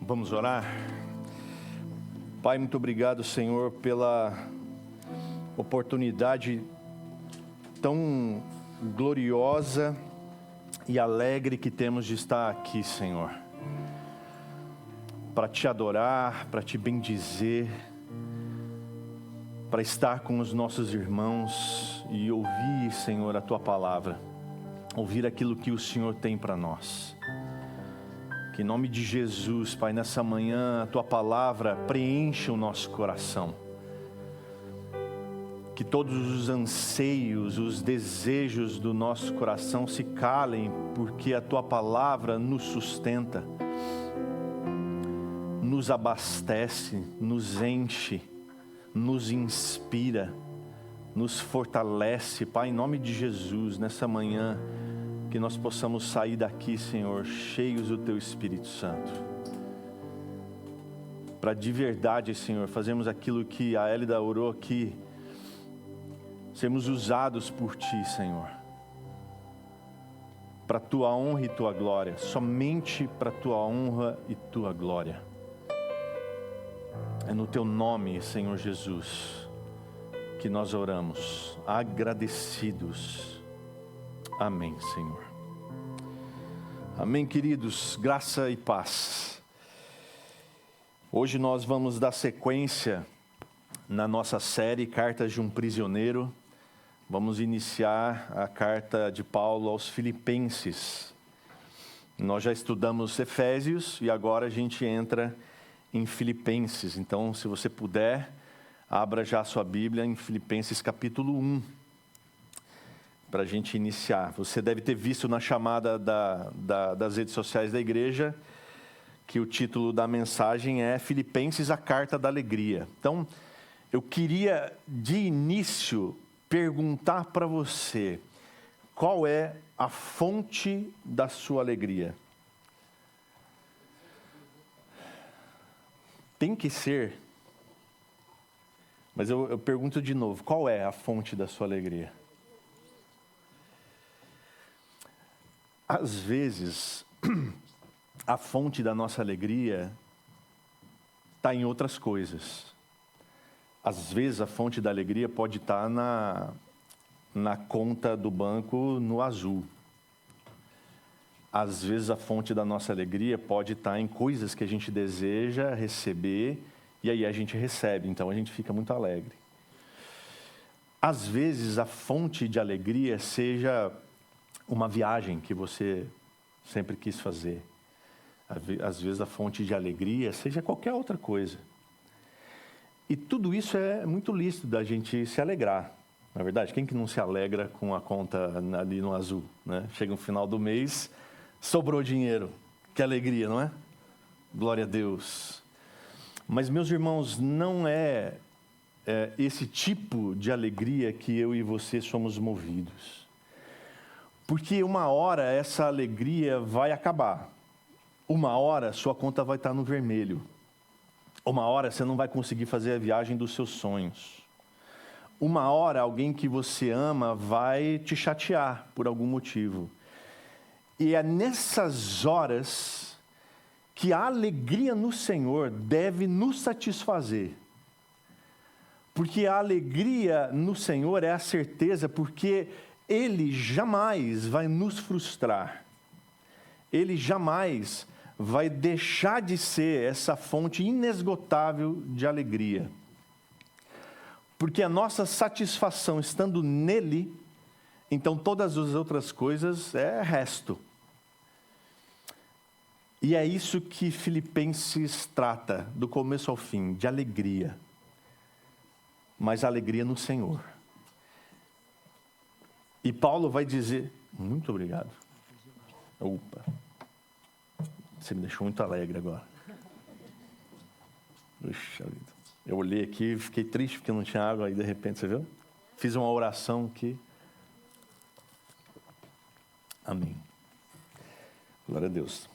Vamos orar? Pai, muito obrigado, Senhor, pela oportunidade tão gloriosa e alegre que temos de estar aqui, Senhor, para te adorar, para te bendizer, para estar com os nossos irmãos e ouvir, Senhor, a tua palavra, ouvir aquilo que o Senhor tem para nós. Que em nome de Jesus, Pai, nessa manhã a tua palavra preencha o nosso coração. Que todos os anseios, os desejos do nosso coração se calem, porque a tua palavra nos sustenta, nos abastece, nos enche, nos inspira, nos fortalece. Pai, em nome de Jesus, nessa manhã, que nós possamos sair daqui, Senhor, cheios do teu Espírito Santo. Para de verdade, Senhor, fazermos aquilo que a Hélida orou aqui, sermos usados por ti, Senhor, para tua honra e tua glória, somente para tua honra e tua glória. É no teu nome, Senhor Jesus, que nós oramos, agradecidos. Amém, Senhor. Amém, queridos, graça e paz. Hoje nós vamos dar sequência na nossa série Cartas de um Prisioneiro. Vamos iniciar a carta de Paulo aos Filipenses. Nós já estudamos Efésios e agora a gente entra em Filipenses. Então, se você puder, abra já a sua Bíblia em Filipenses capítulo 1. Para a gente iniciar. Você deve ter visto na chamada das redes sociais da igreja que o título da mensagem é Filipenses, a Carta da Alegria. Então, eu queria de início perguntar para você, qual é a fonte da sua alegria? Tem que ser, mas eu pergunto de novo, qual é a fonte da sua alegria? Às vezes, a fonte da nossa alegria está em outras coisas. Às vezes, a fonte da alegria pode estar na conta do banco no azul. Às vezes, a fonte da nossa alegria pode estar em coisas que a gente deseja receber e aí a gente recebe, então a gente fica muito alegre. Às vezes, a fonte de alegria seja uma viagem que você sempre quis fazer. Às vezes a fonte de alegria seja qualquer outra coisa. E tudo isso é muito lícito da gente se alegrar. Na verdade, quem que não se alegra com a conta ali no azul, né? Chega no final do mês, sobrou dinheiro. Que alegria, não é? Glória a Deus. Mas, meus irmãos, não é esse tipo de alegria que eu e você somos movidos. Porque uma hora essa alegria vai acabar. Uma hora sua conta vai estar no vermelho. Uma hora você não vai conseguir fazer a viagem dos seus sonhos. Uma hora alguém que você ama vai te chatear por algum motivo. E é nessas horas que a alegria no Senhor deve nos satisfazer. Porque a alegria no Senhor é a certeza, porque Ele jamais vai nos frustrar. Ele jamais vai deixar de ser essa fonte inesgotável de alegria. Porque a nossa satisfação estando nele, então todas as outras coisas é resto. E é isso que Filipenses trata, do começo ao fim, de alegria. Mas alegria no Senhor. E Paulo vai dizer, muito obrigado. Opa, você me deixou muito alegre agora. Puxa vida. Eu olhei aqui e fiquei triste porque não tinha água, aí de repente, você viu? Fiz uma oração aqui. Amém. Glória a Deus.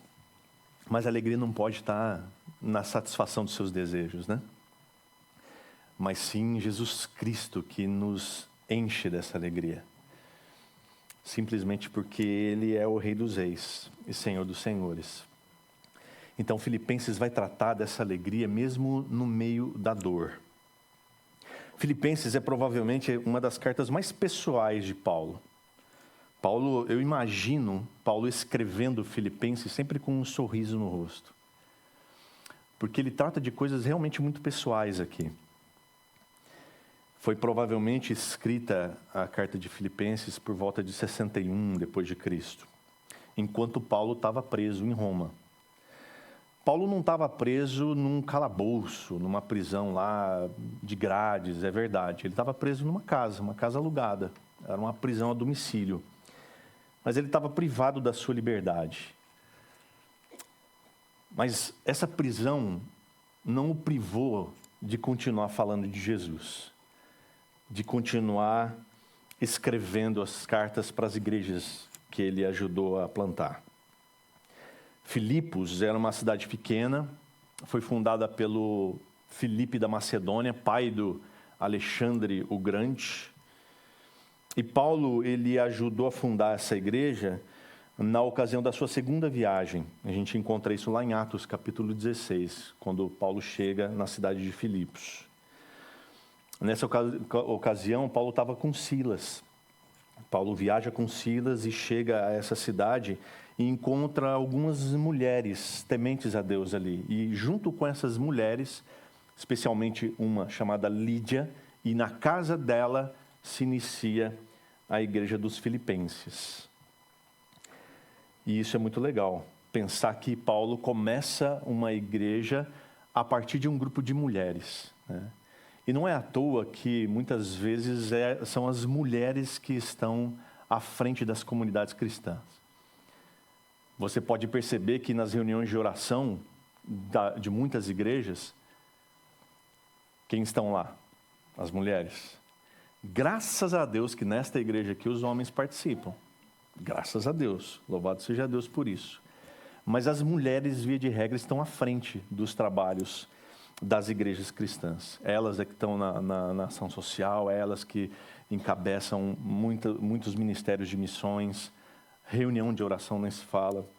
Mas a alegria não pode estar na satisfação dos seus desejos, né? Mas sim Jesus Cristo que nos enche dessa alegria. Simplesmente porque Ele é o Rei dos Reis e Senhor dos Senhores. Então, Filipenses vai tratar dessa alegria mesmo no meio da dor. Filipenses é provavelmente uma das cartas mais pessoais de Paulo. Eu imagino Paulo escrevendo Filipenses sempre com um sorriso no rosto. Porque ele trata de coisas realmente muito pessoais aqui. Foi provavelmente escrita a carta de Filipenses por volta de 61 depois de Cristo, enquanto Paulo estava preso em Roma. Paulo não estava preso num calabouço, numa prisão lá de grades, é verdade. Ele estava preso numa casa alugada. Era uma prisão a domicílio. Mas ele estava privado da sua liberdade. Mas essa prisão não o privou de continuar falando de Jesus, de continuar escrevendo as cartas para as igrejas que ele ajudou a plantar. Filipos era uma cidade pequena, foi fundada pelo Filipe da Macedônia, pai do Alexandre o Grande. E Paulo, ele ajudou a fundar essa igreja na ocasião da sua segunda viagem. A gente encontra isso lá em Atos, capítulo 16, quando Paulo chega na cidade de Filipos. Nessa ocasião, Paulo estava com Silas. Paulo viaja com Silas e chega a essa cidade e encontra algumas mulheres tementes a Deus ali. E junto com essas mulheres, especialmente uma chamada Lídia, e na casa dela se inicia a igreja dos Filipenses. E isso é muito legal, pensar que Paulo começa uma igreja a partir de um grupo de mulheres, né? E não é à toa que muitas vezes são as mulheres que estão à frente das comunidades cristãs. Você pode perceber que nas reuniões de oração de muitas igrejas, quem estão lá? As mulheres. Graças a Deus que nesta igreja aqui os homens participam. Graças a Deus. Louvado seja Deus por isso. Mas as mulheres, via de regra, estão à frente dos trabalhos das igrejas cristãs. Elas é que estão na ação social, elas que encabeçam muitos ministérios de missões, reunião de oração nem se fala.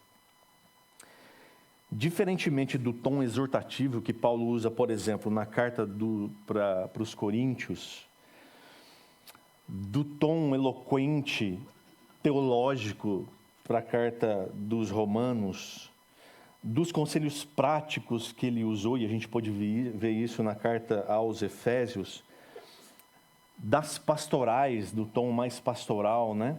Diferentemente do tom exortativo que Paulo usa, por exemplo, na carta para os Coríntios, do tom eloquente, teológico para a carta dos Romanos, dos conselhos práticos que ele usou, e a gente pode ver isso na carta aos Efésios, das pastorais, do tom mais pastoral, né?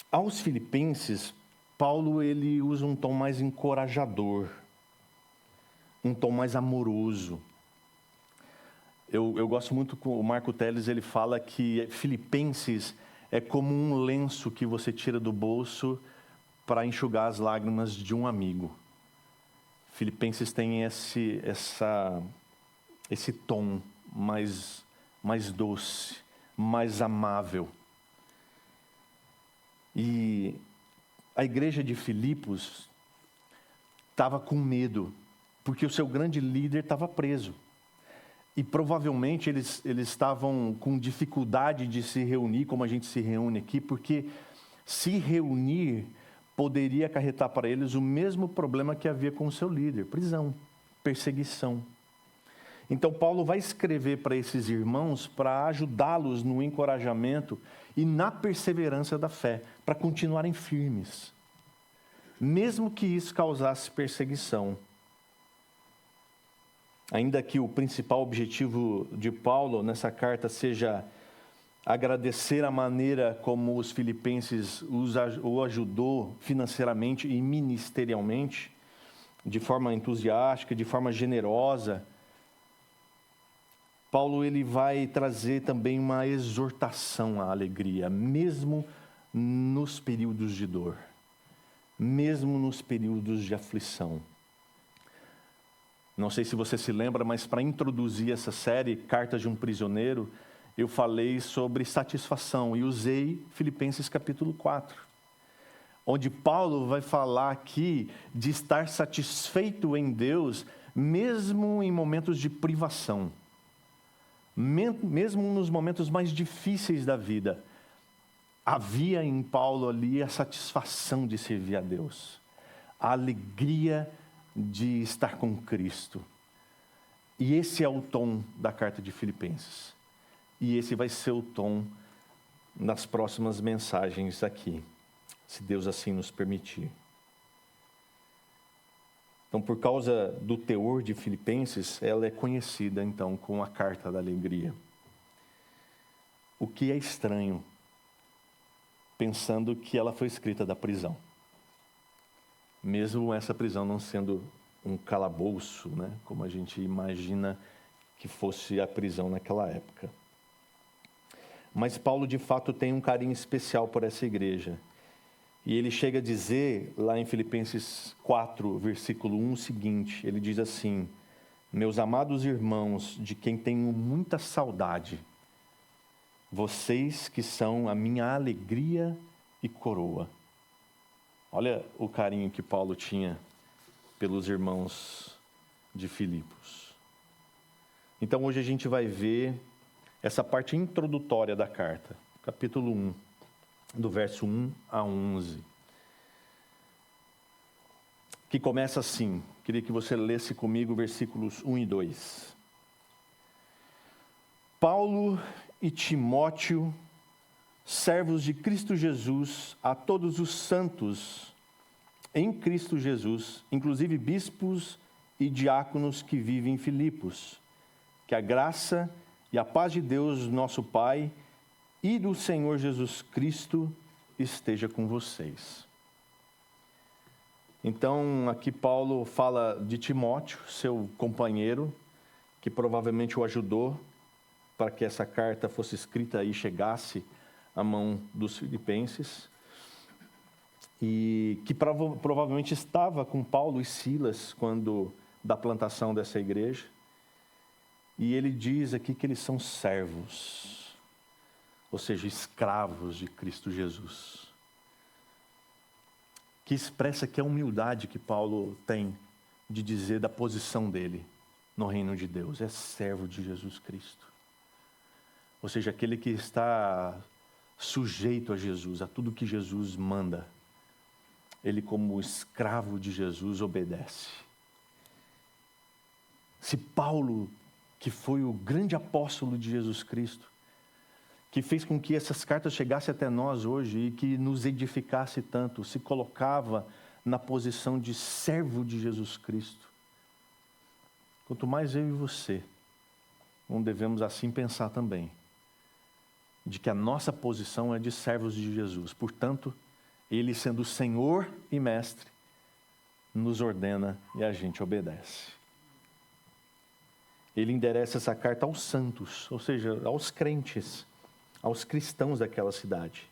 Aos Filipenses, Paulo ele usa um tom mais encorajador, um tom mais amoroso. Eu gosto muito, o Marco Teles, ele fala que Filipenses é como um lenço que você tira do bolso para enxugar as lágrimas de um amigo. Filipenses tem esse tom mais doce, mais amável. E a igreja de Filipos estava com medo, porque o seu grande líder estava preso. E provavelmente eles estavam com dificuldade de se reunir, como a gente se reúne aqui, porque se reunir poderia acarretar para eles o mesmo problema que havia com o seu líder: prisão, perseguição. Então Paulo vai escrever para esses irmãos para ajudá-los no encorajamento e na perseverança da fé, para continuarem firmes, mesmo que isso causasse perseguição. Ainda que o principal objetivo de Paulo nessa carta seja agradecer a maneira como os filipenses o ajudou financeiramente e ministerialmente, de forma entusiástica, de forma generosa, Paulo ele vai trazer também uma exortação à alegria, mesmo nos períodos de dor, mesmo nos períodos de aflição. Não sei se você se lembra, mas para introduzir essa série, Cartas de um Prisioneiro, eu falei sobre satisfação e usei Filipenses capítulo 4, onde Paulo vai falar aqui de estar satisfeito em Deus, mesmo em momentos de privação, mesmo nos momentos mais difíceis da vida. Havia em Paulo ali a satisfação de servir a Deus, a alegria de estar com Cristo. E esse é o tom da carta de Filipenses. E esse vai ser o tom nas próximas mensagens aqui, se Deus assim nos permitir. Então, por causa do teor de Filipenses, ela é conhecida, então, como a carta da alegria. O que é estranho, pensando que ela foi escrita da prisão. Mesmo essa prisão não sendo um calabouço, né, como a gente imagina que fosse a prisão naquela época. Mas Paulo, de fato, tem um carinho especial por essa igreja. E ele chega a dizer, lá em Filipenses 4, versículo 1, o seguinte, ele diz assim: meus amados irmãos, de quem tenho muita saudade, vocês que são a minha alegria e coroa. Olha o carinho que Paulo tinha pelos irmãos de Filipos. Então hoje a gente vai ver essa parte introdutória da carta, capítulo 1, do verso 1 a 11, que começa assim. Queria que você lesse comigo versículos 1 e 2. Paulo e Timóteo, servos de Cristo Jesus, a todos os santos em Cristo Jesus, inclusive bispos e diáconos que vivem em Filipos, que a graça e a paz de Deus, nosso Pai, e do Senhor Jesus Cristo esteja com vocês. Então, aqui Paulo fala de Timóteo, seu companheiro, que provavelmente o ajudou para que essa carta fosse escrita e chegasse à mão dos filipenses, e que provavelmente estava com Paulo e Silas quando da plantação dessa igreja. E ele diz aqui que eles são servos, ou seja, escravos de Cristo Jesus. Que expressa aqui a humildade que Paulo tem de dizer da posição dele no reino de Deus. É servo de Jesus Cristo. Ou seja, aquele que está sujeito a Jesus, a tudo que Jesus manda. Ele, como escravo de Jesus, obedece. Se Paulo, que foi o grande apóstolo de Jesus Cristo, que fez com que essas cartas chegassem até nós hoje e que nos edificasse tanto, se colocava na posição de servo de Jesus Cristo, quanto mais eu e você, não devemos assim pensar também, de que a nossa posição é de servos de Jesus. Portanto, Ele, sendo Senhor e Mestre, nos ordena e a gente obedece. Ele endereça essa carta aos santos, ou seja, aos crentes, aos cristãos daquela cidade.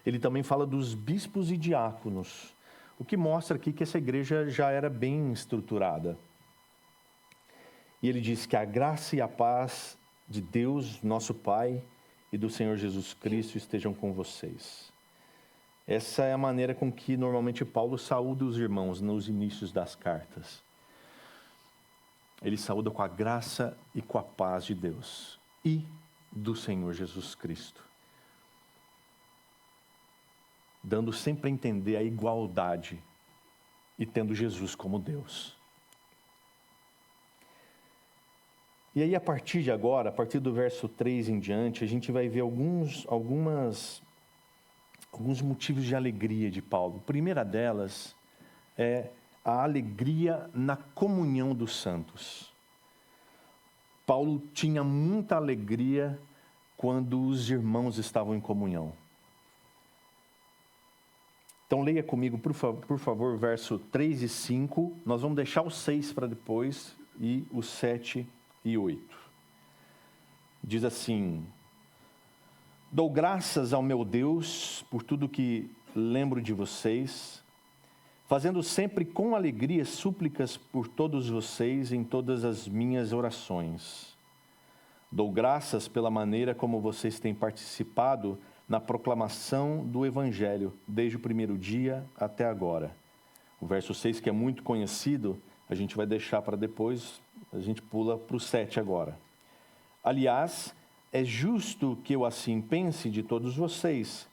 Ele também fala dos bispos e diáconos, o que mostra aqui que essa igreja já era bem estruturada. E ele diz que a graça e a paz de Deus, nosso Pai, e do Senhor Jesus Cristo estejam com vocês. Essa é a maneira com que normalmente Paulo saúda os irmãos nos inícios das cartas. Ele saúda com a graça e com a paz de Deus e do Senhor Jesus Cristo, dando sempre a entender a igualdade e tendo Jesus como Deus. E aí, a partir de agora, a partir do verso 3 em diante, a gente vai ver alguns motivos de alegria de Paulo. A primeira delas é a alegria na comunhão dos santos. Paulo tinha muita alegria quando os irmãos estavam em comunhão. Então leia comigo, por favor, verso 3 e 5. Nós vamos deixar o 6 para depois e o 7 e 8. Diz assim: dou graças ao meu Deus por tudo que lembro de vocês, fazendo sempre com alegria súplicas por todos vocês em todas as minhas orações. Dou graças pela maneira como vocês têm participado na proclamação do Evangelho, desde o primeiro dia até agora. O verso 6, que é muito conhecido, a gente vai deixar para depois, a gente pula para o 7 agora. Aliás, é justo que eu assim pense de todos vocês,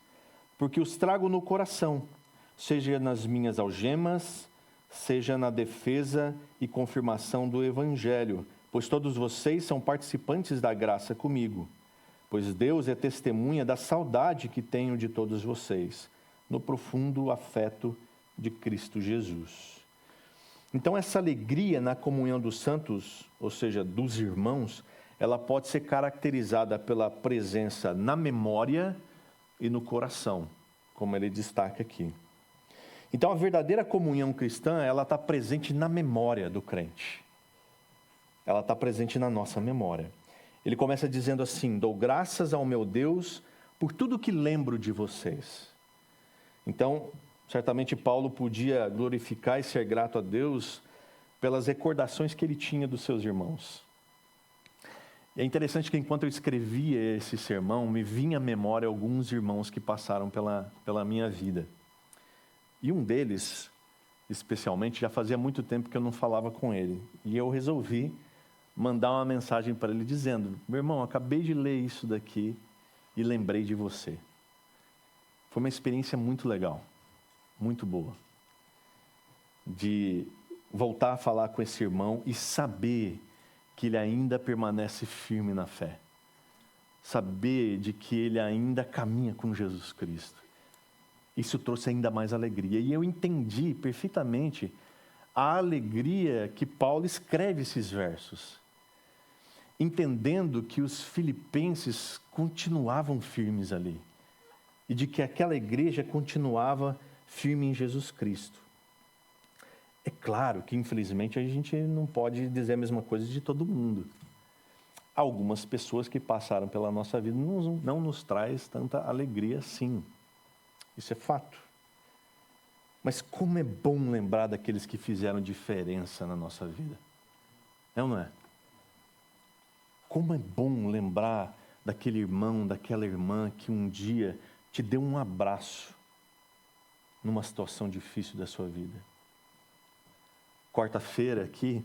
porque os trago no coração, seja nas minhas algemas, seja na defesa e confirmação do Evangelho, pois todos vocês são participantes da graça comigo, pois Deus é testemunha da saudade que tenho de todos vocês, no profundo afeto de Cristo Jesus. Então, essa alegria na comunhão dos santos, ou seja, dos irmãos, ela pode ser caracterizada pela presença na memória e no coração, como ele destaca aqui. Então, a verdadeira comunhão cristã, ela está presente na memória do crente. Ela está presente na nossa memória. Ele começa dizendo assim: dou graças ao meu Deus por tudo que lembro de vocês. Então, certamente Paulo podia glorificar e ser grato a Deus pelas recordações que ele tinha dos seus irmãos. E é interessante que enquanto eu escrevia esse sermão, me vinha à memória alguns irmãos que passaram pela minha vida. E um deles, especialmente, já fazia muito tempo que eu não falava com ele. E eu resolvi mandar uma mensagem para ele dizendo: meu irmão, acabei de ler isso daqui e lembrei de você. Foi uma experiência muito legal, muito boa, de voltar a falar com esse irmão e saber que ele ainda permanece firme na fé. Saber de que ele ainda caminha com Jesus Cristo. Isso trouxe ainda mais alegria. E eu entendi perfeitamente a alegria que Paulo escreve esses versos. Entendendo que os filipenses continuavam firmes ali. E de que aquela igreja continuava firme em Jesus Cristo. É claro que, infelizmente, a gente não pode dizer a mesma coisa de todo mundo. Algumas pessoas que passaram pela nossa vida não nos traz tanta alegria assim. Isso é fato. Mas como é bom lembrar daqueles que fizeram diferença na nossa vida. É ou não é? Como é bom lembrar daquele irmão, daquela irmã que um dia te deu um abraço numa situação difícil da sua vida. Quarta-feira aqui,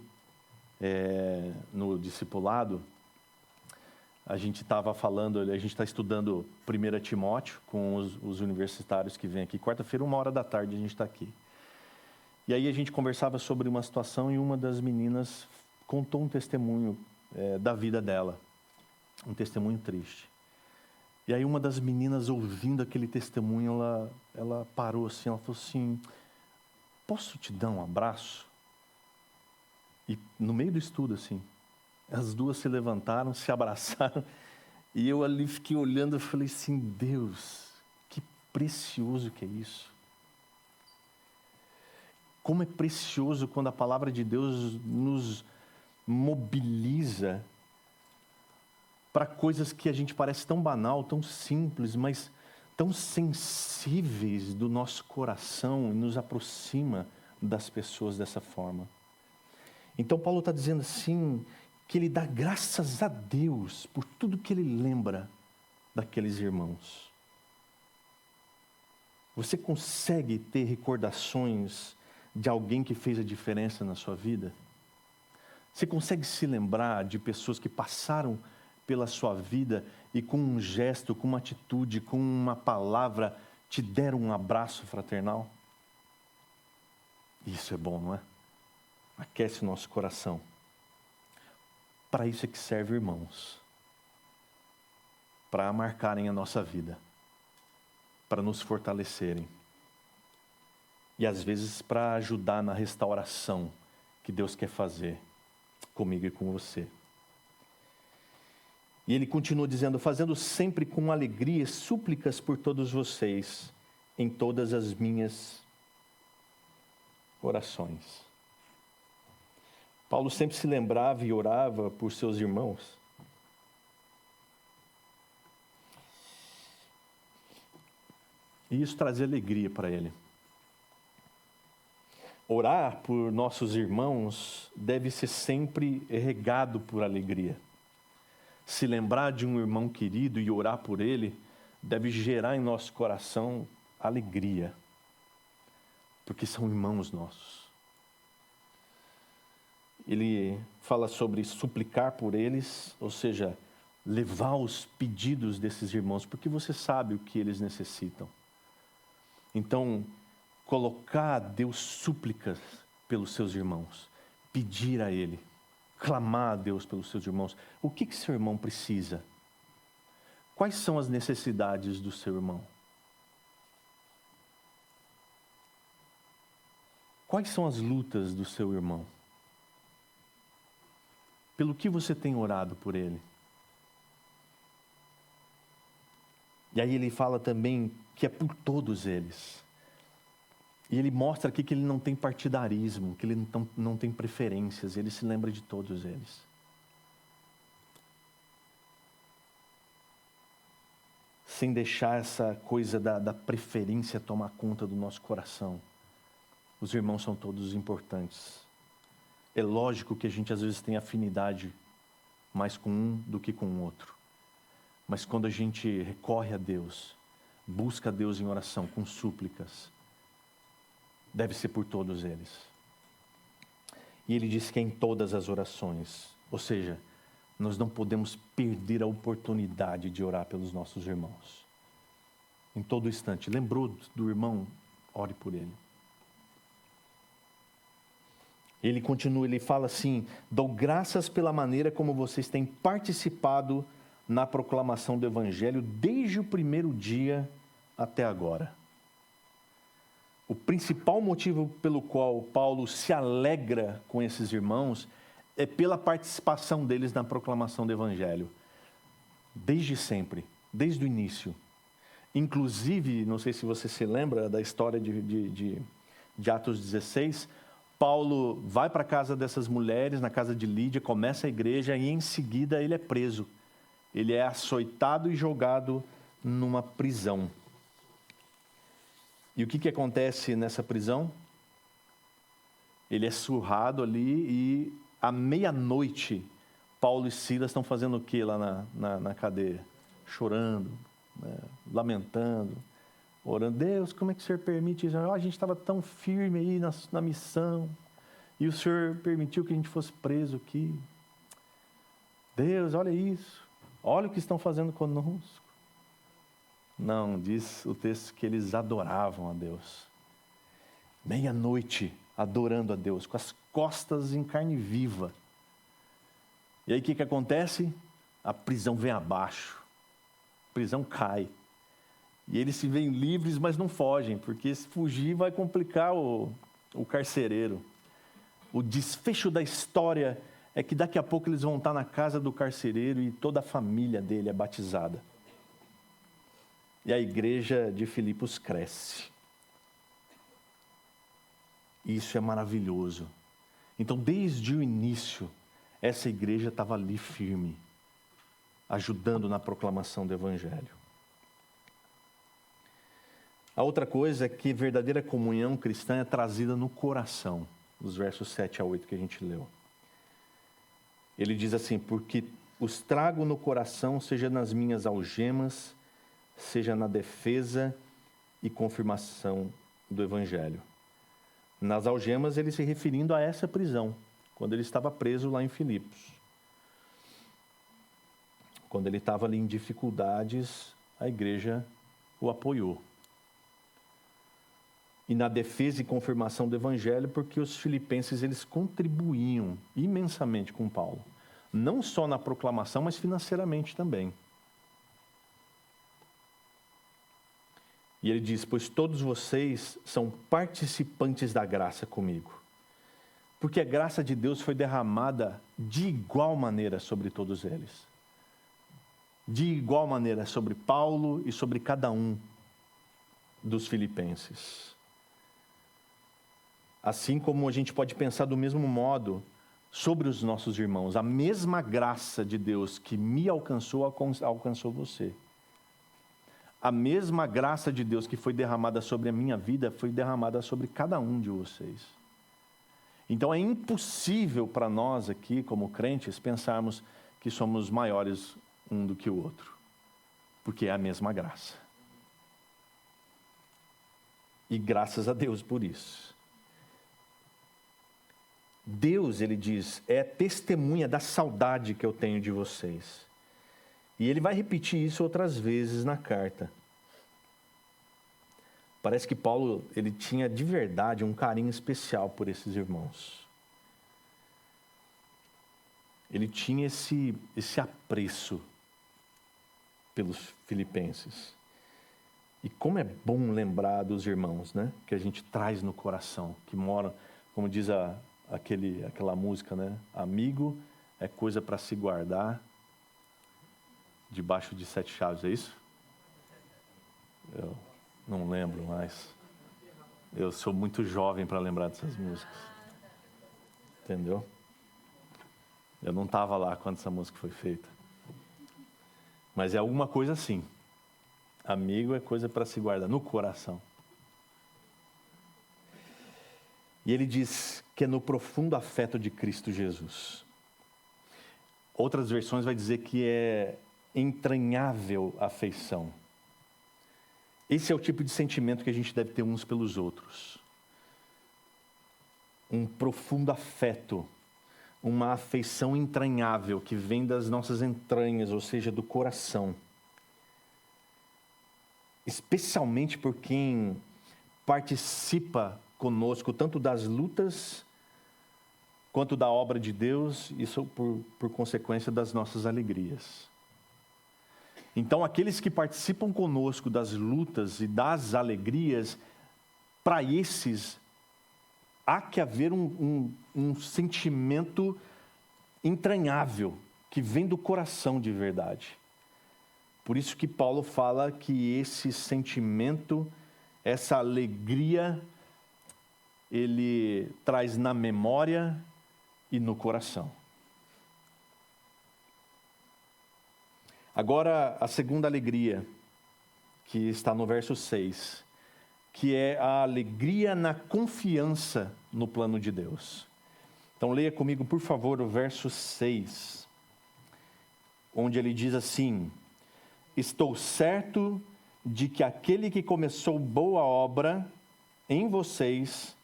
no discipulado, a gente estava falando, a gente está estudando 1 Timóteo com os universitários que vêm aqui. Quarta-feira, 13h a gente está aqui. E aí a gente conversava sobre uma situação e uma das meninas contou um testemunho da vida dela. Um testemunho triste. E aí uma das meninas, ouvindo aquele testemunho, ela parou assim, ela falou assim: posso te dar um abraço? E no meio do estudo, assim, as duas se levantaram, se abraçaram, e eu ali fiquei olhando e falei assim: Deus, que precioso que é isso. Como é precioso quando a palavra de Deus nos mobiliza para coisas que a gente parece tão banal, tão simples, mas tão sensíveis do nosso coração e nos aproxima das pessoas dessa forma. Então Paulo está dizendo assim, que ele dá graças a Deus por tudo que ele lembra daqueles irmãos. Você consegue ter recordações de alguém que fez a diferença na sua vida? Você consegue se lembrar de pessoas que passaram pela sua vida e com um gesto, com uma atitude, com uma palavra, te deram um abraço fraternal? Isso é bom, não é? Aquece o nosso coração. Para isso é que serve, irmãos. Para marcarem a nossa vida. Para nos fortalecerem. E às vezes para ajudar na restauração que Deus quer fazer comigo e com você. E ele continua dizendo: fazendo sempre com alegria súplicas por todos vocês, em todas as minhas orações. Paulo sempre se lembrava e orava por seus irmãos. E isso trazia alegria para ele. Orar por nossos irmãos deve ser sempre regado por alegria. Se lembrar de um irmão querido e orar por ele, deve gerar em nosso coração alegria. Porque são irmãos nossos. Ele fala sobre suplicar por eles, ou seja, levar os pedidos desses irmãos, porque você sabe o que eles necessitam. Então, colocar a Deus súplicas pelos seus irmãos, pedir a Ele, clamar a Deus pelos seus irmãos. O que seu irmão precisa? Quais são as necessidades do seu irmão? Quais são as lutas do seu irmão? Pelo que você tem orado por ele? E aí ele fala também que é por todos eles. E ele mostra aqui que ele não tem partidarismo, que ele não tem preferências, ele se lembra de todos eles. Sem deixar essa coisa da preferência tomar conta do nosso coração. Os irmãos são todos importantes. É lógico que a gente às vezes tem afinidade mais com um do que com o outro. Mas quando a gente recorre a Deus, busca a Deus em oração, com súplicas, deve ser por todos eles. E ele diz que é em todas as orações. Ou seja, nós não podemos perder a oportunidade de orar pelos nossos irmãos. Em todo instante. Lembrou do irmão? Ore por ele. Ele continua, ele fala assim: dou graças pela maneira como vocês têm participado na proclamação do Evangelho desde o primeiro dia até agora. O principal motivo pelo qual Paulo se alegra com esses irmãos é pela participação deles na proclamação do Evangelho. Desde sempre, desde o início. Inclusive, não sei se você se lembra da história de Atos 16, Paulo vai para a casa dessas mulheres, na casa de Lídia, começa a igreja e em seguida ele é preso. Ele é açoitado e jogado numa prisão. E o que acontece nessa prisão? Ele é surrado ali e à meia-noite, Paulo e Silas estão fazendo o que lá na cadeia? Chorando, né? Lamentando, orando. Deus, como é que o Senhor permite isso? A gente estava tão firme aí na missão e o Senhor permitiu que a gente fosse preso aqui. Deus, olha isso. Olha o que estão fazendo conosco. Não, diz o texto que eles adoravam a Deus. Meia-noite, adorando a Deus, com as costas em carne viva. E aí o que acontece? A prisão vem abaixo. A prisão cai. E eles se veem livres, mas não fogem, porque se fugir vai complicar o carcereiro. O desfecho da história é que daqui a pouco eles vão estar na casa do carcereiro e toda a família dele é batizada. E a igreja de Filipos cresce. Isso é maravilhoso. Então, desde o início, essa igreja estava ali firme, ajudando na proclamação do Evangelho. A outra coisa é que verdadeira comunhão cristã é trazida no coração, nos versos 7 a 8 que a gente leu. Ele diz assim: porque os trago no coração, seja nas minhas algemas, seja na defesa e confirmação do Evangelho. Nas algemas, ele se referindo a essa prisão, quando ele estava preso lá em Filipos. Quando ele estava ali em dificuldades, a igreja o apoiou. E na defesa e confirmação do Evangelho, porque os filipenses eles contribuíam imensamente com Paulo. Não só na proclamação, mas financeiramente também. E ele diz: pois todos vocês são participantes da graça comigo. Porque a graça de Deus foi derramada de igual maneira sobre todos eles. De igual maneira sobre Paulo e sobre cada um dos filipenses. Assim como a gente pode pensar do mesmo modo sobre os nossos irmãos. A mesma graça de Deus que me alcançou, alcançou você. A mesma graça de Deus que foi derramada sobre a minha vida, foi derramada sobre cada um de vocês. Então é impossível para nós aqui, como crentes, pensarmos que somos maiores um do que o outro. Porque é a mesma graça. E graças a Deus por isso. Deus, ele diz, é testemunha da saudade que eu tenho de vocês. E ele vai repetir isso outras vezes na carta. Parece que Paulo, ele tinha de verdade um carinho especial por esses irmãos. Ele tinha esse apreço pelos filipenses. E como é bom lembrar dos irmãos, né? Que a gente traz no coração, que moram, como diz aquela música, né? Amigo é coisa para se guardar debaixo de 7 chaves, é isso? Eu não lembro mais. Eu sou muito jovem para lembrar dessas músicas. Entendeu? Eu não estava lá quando essa música foi feita. Mas é alguma coisa assim. Amigo é coisa para se guardar no coração. E ele diz que é no profundo afeto de Cristo Jesus. Outras versões vai dizer que é entranhável afeição. Esse é o tipo de sentimento que a gente deve ter uns pelos outros. Um profundo afeto, uma afeição entranhável que vem das nossas entranhas, ou seja, do coração. Especialmente por quem participa conosco, tanto das lutas, quanto da obra de Deus, isso por consequência das nossas alegrias. Então, aqueles que participam conosco das lutas e das alegrias, para esses, há que haver um sentimento entranhável, que vem do coração de verdade. Por isso que Paulo fala que esse sentimento, essa alegria, ele traz na memória e no coração. Agora, a segunda alegria, que está no verso 6, que é a alegria na confiança no plano de Deus. Então, leia comigo, por favor, o verso 6, onde ele diz assim: estou certo de que aquele que começou boa obra em vocês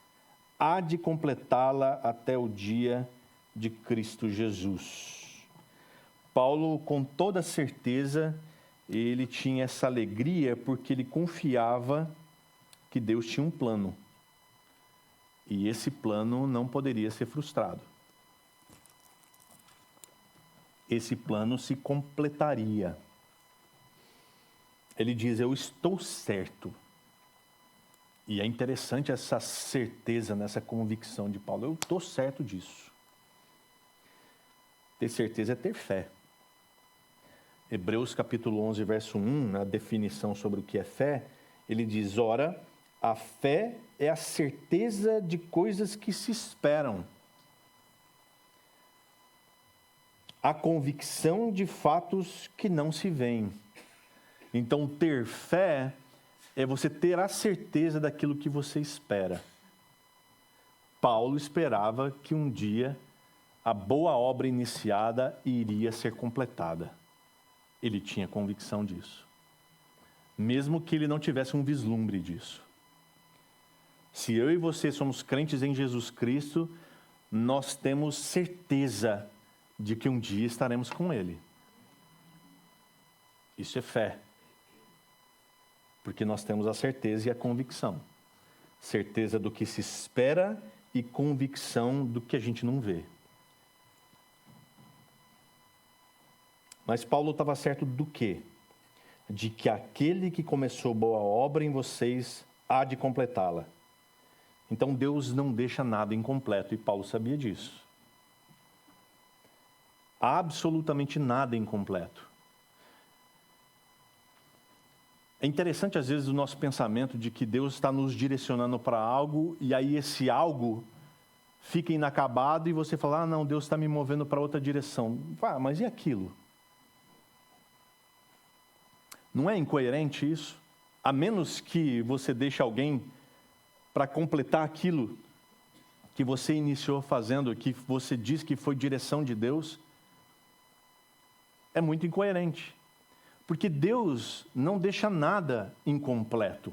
há de completá-la até o dia de Cristo Jesus. Paulo, com toda certeza, ele tinha essa alegria porque ele confiava que Deus tinha um plano. E esse plano não poderia ser frustrado. Esse plano se completaria. Ele diz, eu estou certo. E é interessante essa certeza, nessa convicção de Paulo. Eu estou certo disso. Ter certeza é ter fé. Hebreus capítulo 11, verso 1, na definição sobre o que é fé, ele diz, ora, a fé é a certeza de coisas que se esperam. A convicção de fatos que não se veem. Então, ter fé é você ter a certeza daquilo que você espera. Paulo esperava que um dia a boa obra iniciada iria ser completada. Ele tinha convicção disso. Mesmo que ele não tivesse um vislumbre disso. Se eu e você somos crentes em Jesus Cristo, nós temos certeza de que um dia estaremos com Ele. Isso é fé. Porque nós temos a certeza e a convicção. Certeza do que se espera e convicção do que a gente não vê. Mas Paulo estava certo do quê? De que aquele que começou boa obra em vocês há de completá-la. Então Deus não deixa nada incompleto, e Paulo sabia disso. Absolutamente nada incompleto. É interessante às vezes o nosso pensamento de que Deus está nos direcionando para algo, e aí esse algo fica inacabado, e você fala, não, Deus está me movendo para outra direção. Mas e aquilo? Não é incoerente isso? A menos que você deixe alguém para completar aquilo que você iniciou fazendo, que você diz que foi direção de Deus, é muito incoerente. Porque Deus não deixa nada incompleto.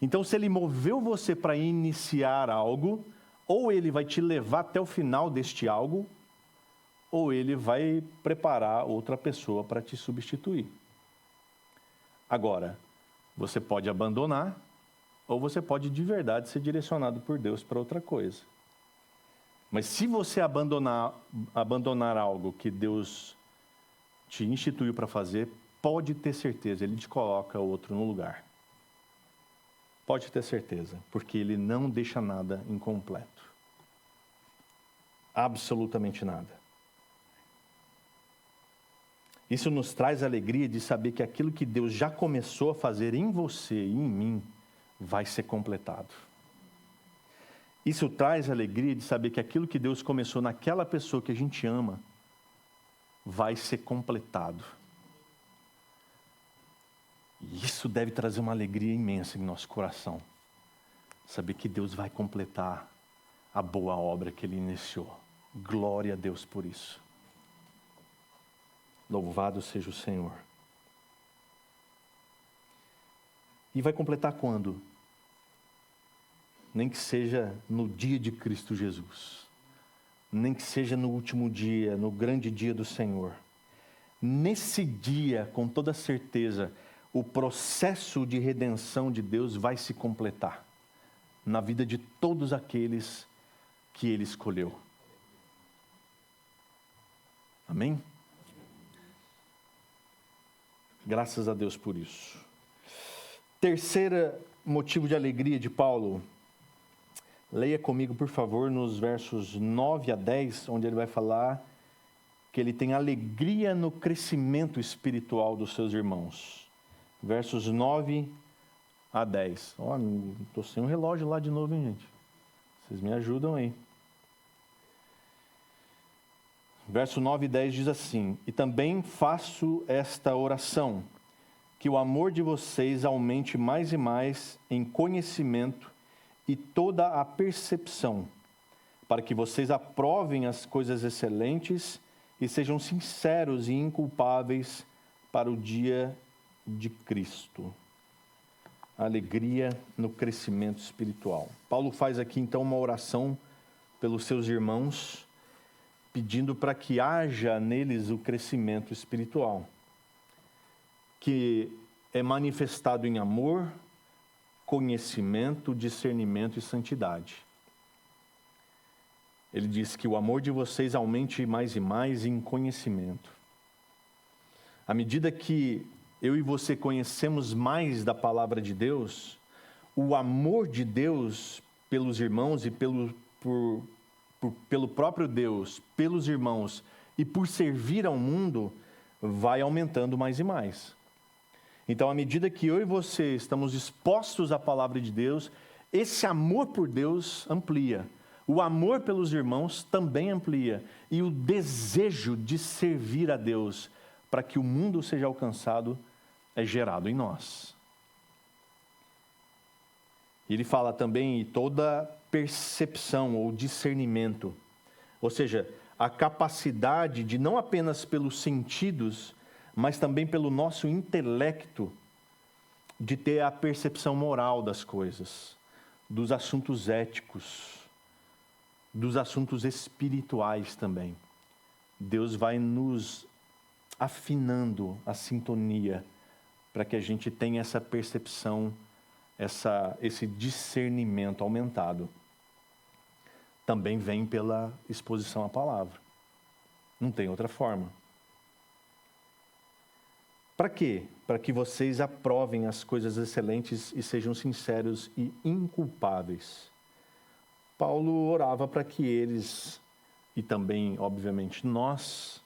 Então, se Ele moveu você para iniciar algo, ou Ele vai te levar até o final deste algo, ou Ele vai preparar outra pessoa para te substituir. Agora, você pode abandonar ou você pode de verdade ser direcionado por Deus para outra coisa. Mas se você abandonar algo que Deus te instituiu para fazer, pode ter certeza, Ele te coloca outro no lugar. Pode ter certeza, porque Ele não deixa nada incompleto. Absolutamente nada. Isso nos traz a alegria de saber que aquilo que Deus já começou a fazer em você e em mim, vai ser completado. Isso traz a alegria de saber que aquilo que Deus começou naquela pessoa que a gente ama, vai ser completado. E isso deve trazer uma alegria imensa em nosso coração. Saber que Deus vai completar a boa obra que Ele iniciou. Glória a Deus por isso. Louvado seja o Senhor. E vai completar quando? Nem que seja no dia de Cristo Jesus. Nem que seja no último dia, no grande dia do Senhor. Nesse dia, com toda certeza, o processo de redenção de Deus vai se completar na vida de todos aqueles que Ele escolheu. Amém? Graças a Deus por isso. Terceiro motivo de alegria de Paulo. Leia comigo, por favor, nos versos 9 a 10, onde ele vai falar que ele tem alegria no crescimento espiritual dos seus irmãos. Versos 9 a 10. Ó, estou sem um relógio lá de novo, hein, gente? Vocês me ajudam aí. Verso 9 e 10 diz assim: E também faço esta oração, que o amor de vocês aumente mais e mais em conhecimento e toda a percepção, para que vocês aprovem as coisas excelentes e sejam sinceros e inculpáveis para o dia de Cristo. Alegria no crescimento espiritual. Paulo faz aqui então uma oração pelos seus irmãos, pedindo para que haja neles o crescimento espiritual, que é manifestado em amor, conhecimento, discernimento e santidade. Ele diz que o amor de vocês aumente mais e mais em conhecimento. À medida que eu e você conhecemos mais da palavra de Deus, o amor de Deus pelos irmãos e pelo próprio Deus, pelos irmãos e por servir ao mundo, vai aumentando mais e mais. Então, à medida que eu e você estamos expostos à palavra de Deus, esse amor por Deus amplia. O amor pelos irmãos também amplia. E o desejo de servir a Deus para que o mundo seja alcançado é gerado em nós. Ele fala também em toda percepção ou discernimento. Ou seja, a capacidade de não apenas pelos sentidos, mas também pelo nosso intelecto, de ter a percepção moral das coisas, dos assuntos éticos, dos assuntos espirituais também. Deus vai nos afinando a sintonia para que a gente tenha essa percepção, esse discernimento aumentado. Também vem pela exposição à palavra. Não tem outra forma. Para quê? Para que vocês aprovem as coisas excelentes e sejam sinceros e inculpáveis. Paulo orava para que eles, e também, obviamente, nós,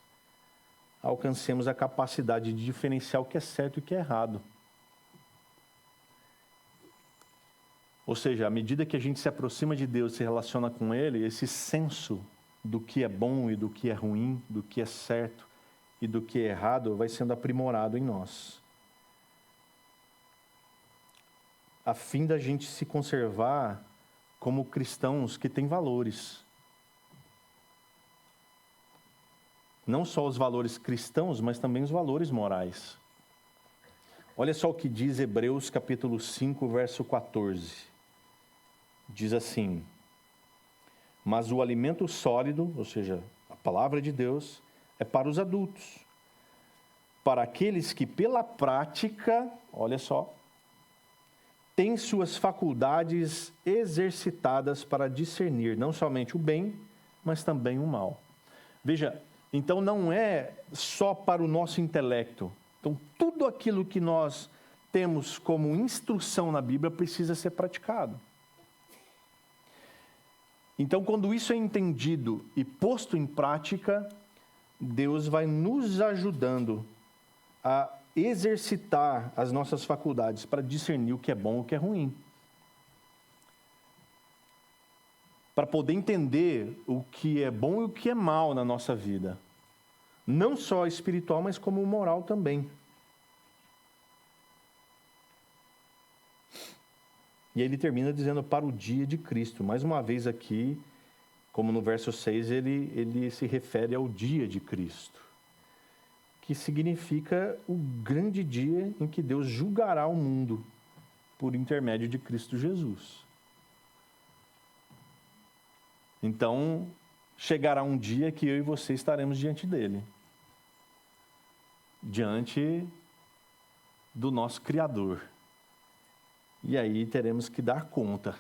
alcancemos a capacidade de diferenciar o que é certo e o que é errado. Ou seja, à medida que a gente se aproxima de Deus, se relaciona com Ele, esse senso do que é bom e do que é ruim, do que é certo e do que é errado, vai sendo aprimorado em nós. A fim da gente se conservar como cristãos que têm valores. Não só os valores cristãos, mas também os valores morais. Olha só o que diz Hebreus capítulo 5, verso 14. Diz assim: Mas o alimento sólido, ou seja, a palavra de Deus, é para os adultos, para aqueles que pela prática, olha só, tem suas faculdades exercitadas para discernir não somente o bem, mas também o mal. Veja, então não é só para o nosso intelecto. Então, tudo aquilo que nós temos como instrução na Bíblia precisa ser praticado. Então, quando isso é entendido e posto em prática, Deus vai nos ajudando a exercitar as nossas faculdades para discernir o que é bom e o que é ruim. Para poder entender o que é bom e o que é mal na nossa vida. Não só espiritual, mas como moral também. E ele termina dizendo para o dia de Cristo. Mais uma vez aqui, como no verso 6, ele se refere ao dia de Cristo. Que significa o grande dia em que Deus julgará o mundo por intermédio de Cristo Jesus. Então, chegará um dia que eu e você estaremos diante dele. Diante do nosso Criador. E aí teremos que dar conta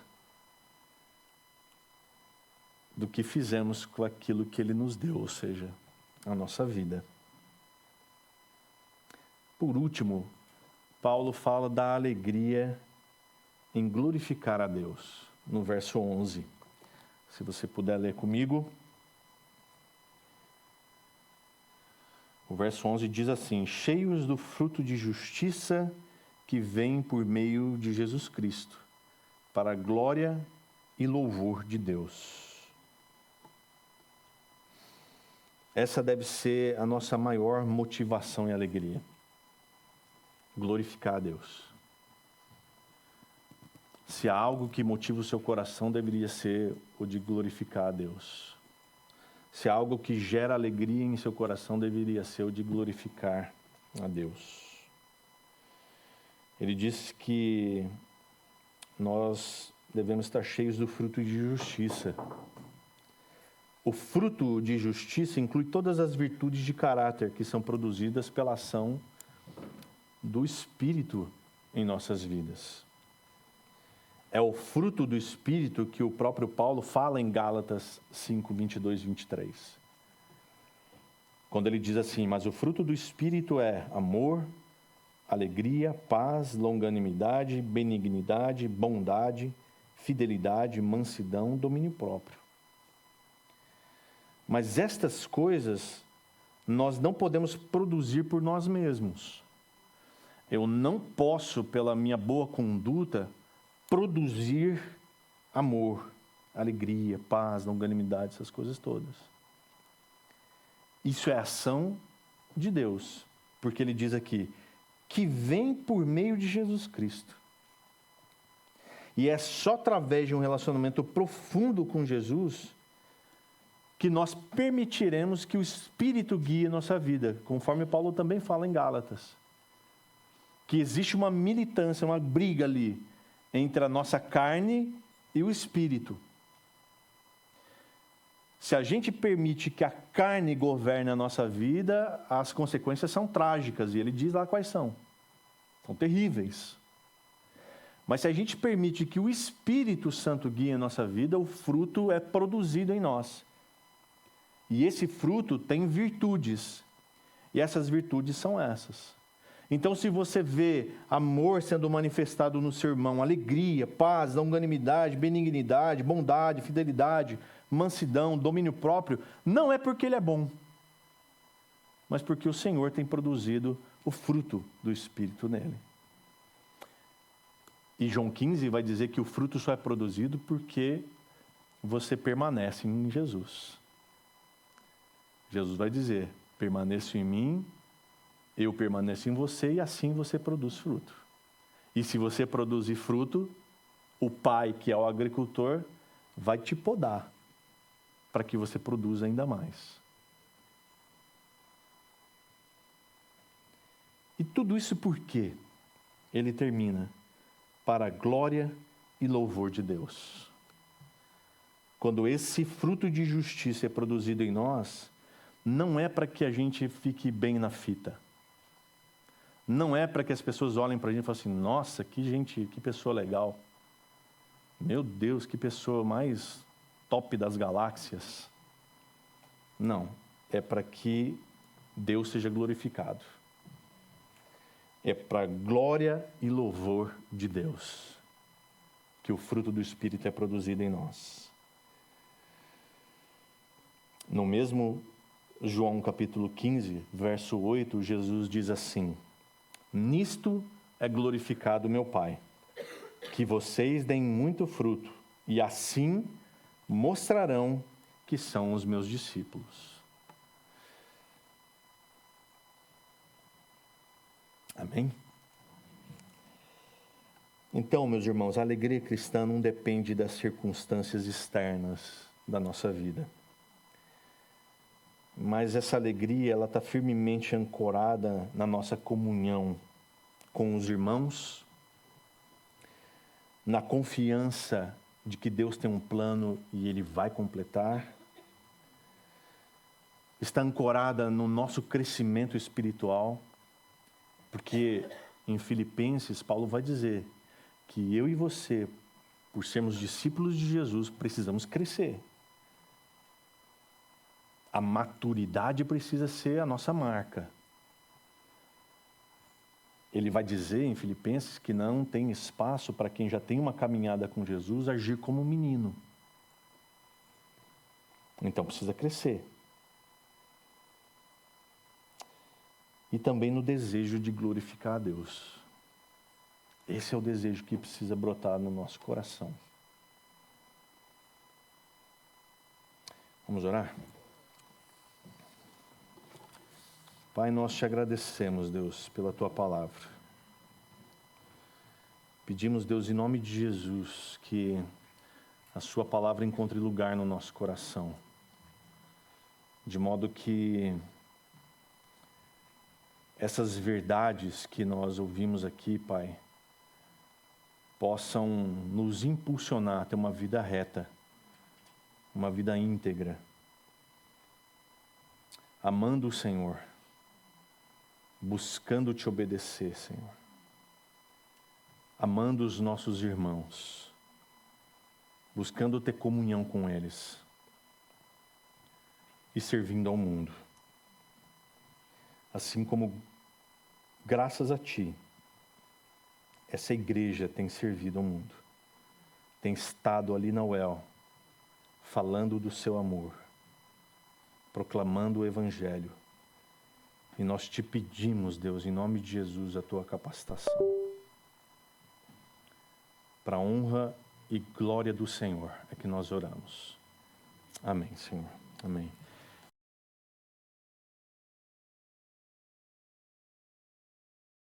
do que fizemos com aquilo que ele nos deu, ou seja, a nossa vida. Por último, Paulo fala da alegria em glorificar a Deus, no verso 11. Se você puder ler comigo. O verso 11 diz assim: cheios do fruto de justiça que vem por meio de Jesus Cristo, para a glória e louvor de Deus. Essa deve ser a nossa maior motivação e alegria. Glorificar a Deus. Se há algo que motiva o seu coração, deveria ser o de glorificar a Deus. Se há algo que gera alegria em seu coração, deveria ser o de glorificar a Deus. Ele diz que nós devemos estar cheios do fruto de justiça. O fruto de justiça inclui todas as virtudes de caráter que são produzidas pela ação do Espírito em nossas vidas. É o fruto do Espírito que o próprio Paulo fala em Gálatas 5, 22 e 23. Quando ele diz assim: mas o fruto do Espírito é amor, alegria, paz, longanimidade, benignidade, bondade, fidelidade, mansidão, domínio próprio. Mas estas coisas nós não podemos produzir por nós mesmos. Eu não posso, pela minha boa conduta, produzir amor, alegria, paz, longanimidade, essas coisas todas. Isso é ação de Deus, porque ele diz aqui, que vem por meio de Jesus Cristo. E é só através de um relacionamento profundo com Jesus que nós permitiremos que o Espírito guie a nossa vida, conforme Paulo também fala em Gálatas. Que existe uma militância, uma briga ali, entre a nossa carne e o Espírito. Se a gente permite que a carne governe a nossa vida, as consequências são trágicas, e ele diz lá quais são. São terríveis. Mas se a gente permite que o Espírito Santo guie a nossa vida, o fruto é produzido em nós. E esse fruto tem virtudes. E essas virtudes são essas. Então, se você vê amor sendo manifestado no seu irmão, alegria, paz, longanimidade, benignidade, bondade, fidelidade, mansidão, domínio próprio, não é porque ele é bom, mas porque o Senhor tem produzido o fruto do Espírito nele. E João 15 vai dizer que o fruto só é produzido porque você permanece em Jesus. Jesus vai dizer, permaneço em mim, eu permaneço em você e assim você produz fruto. E se você produzir fruto, o Pai, que é o agricultor, vai te podar para que você produza ainda mais. E tudo isso por quê? Ele termina, para a glória e louvor de Deus. Quando esse fruto de justiça é produzido em nós, não é para que a gente fique bem na fita. não é para que as pessoas olhem para a gente e falem assim, nossa, que pessoa legal. Meu Deus, que pessoa mais top das galáxias. Não, é para que Deus seja glorificado. É para glória e louvor de Deus que o fruto do Espírito é produzido em nós. No mesmo João capítulo 15, verso 8, Jesus diz assim, nisto é glorificado meu Pai, que vocês deem muito fruto, e assim mostrarão que são os meus discípulos. Amém? Então, meus irmãos, a alegria cristã não depende das circunstâncias externas da nossa vida. Mas essa alegria, ela está firmemente ancorada na nossa comunhão com os irmãos, na confiança de que Deus tem um plano e Ele vai completar. Está ancorada no nosso crescimento espiritual, porque em Filipenses, Paulo vai dizer que eu e você, por sermos discípulos de Jesus, precisamos crescer. A maturidade precisa ser a nossa marca. Ele vai dizer em Filipenses que não tem espaço para quem já tem uma caminhada com Jesus agir como um menino. Então precisa crescer. E também no desejo de glorificar a Deus. Esse é o desejo que precisa brotar no nosso coração. Vamos orar? Pai, nós te agradecemos, Deus, pela Tua palavra. Pedimos, Deus, em nome de Jesus, que a Sua palavra encontre lugar no nosso coração. De modo que essas verdades que nós ouvimos aqui, Pai, possam nos impulsionar a ter uma vida reta, uma vida íntegra, amando o Senhor, buscando te obedecer, Senhor, amando os nossos irmãos, buscando ter comunhão com eles e servindo ao mundo. Assim como, graças a Ti, essa igreja tem servido ao mundo, tem estado ali na UEL, falando do Seu amor, proclamando o Evangelho. E nós te pedimos, Deus, em nome de Jesus, a Tua capacitação. Para a honra e glória do Senhor é que nós oramos. Amém, Senhor. Amém.